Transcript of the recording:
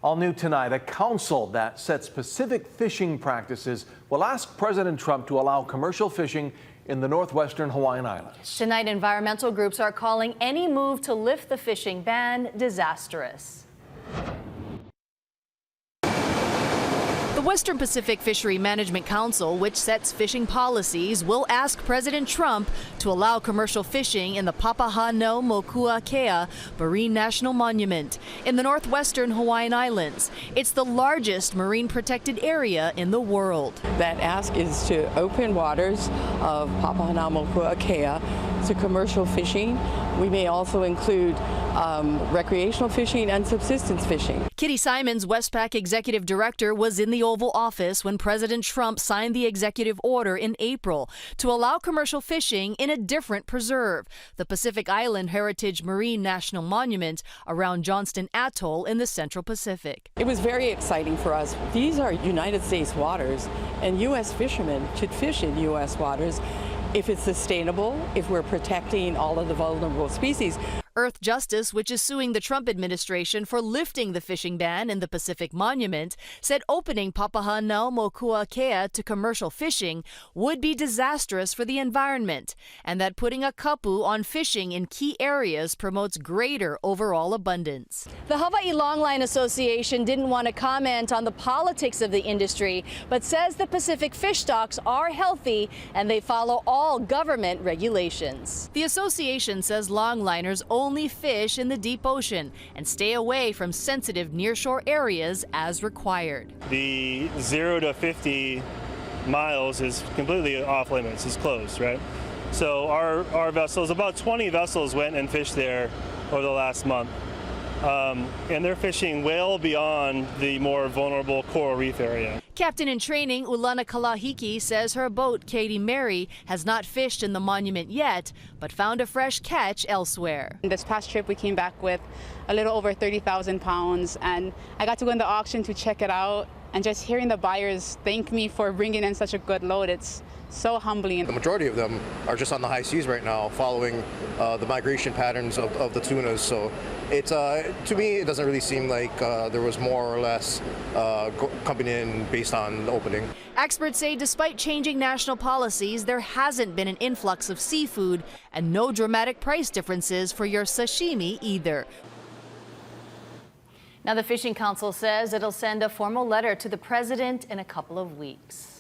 All new tonight, a council that sets Pacific fishing practices will ask President Trump to allow commercial fishing in the northwestern Hawaiian Islands. Tonight, environmental groups are calling any move to lift the fishing ban disastrous. The Western Pacific Fishery Management Council, which sets fishing policies, will ask President Trump to allow commercial fishing in the Papahanaumokuakea Marine National Monument in the northwestern Hawaiian Islands. It's the largest marine protected area in the world. That ask is to open waters of Papahanaumokuakea to commercial fishing. We may also include recreational fishing and subsistence fishing. Kitty Simons, Westpac Executive Director, was in the Oval Office when President Trump signed the executive order in April to allow commercial fishing in a different preserve, the Pacific Island Heritage Marine National Monument around Johnston Atoll in the Central Pacific. It was very exciting for us. These are United States waters, and U.S. fishermen should fish in U.S. waters if it's sustainable, if we're protecting all of the vulnerable species. Earth Justice, which is suing the Trump administration for lifting the fishing ban in the Pacific Monument, said opening Papahanaumokuakea to commercial fishing would be disastrous for the environment, and that putting a kapu on fishing in key areas promotes greater overall abundance. The Hawaii Longline Association didn't want to comment on the politics of the industry, but says the Pacific fish stocks are healthy and they follow all government regulations. The association says longliners only fish in the deep ocean and stay away from sensitive nearshore areas as required. The 0 to 50 miles is completely off limits, it's closed, right? So our vessels, about 20 vessels went and fished there over the last month. And they're fishing well beyond the more vulnerable coral reef area. Captain in training Ulana Kalahiki says her boat, Katie Mary, has not fished in the monument yet, but found a fresh catch elsewhere. This past trip we came back with a little over 30,000 pounds, and I got to go in the auction to check it out, and just hearing the buyers thank me for bringing in such a good load, it's so humbling. The majority of them are just on the high seas right now, following the migration patterns of the tunas. So it's to me, it doesn't really seem like there was more or less coming in based on the opening. Experts say despite changing national policies, there hasn't been an influx of seafood and no dramatic price differences for your sashimi either. Now, the Fishing Council says it'll send a formal letter to the president in a couple of weeks.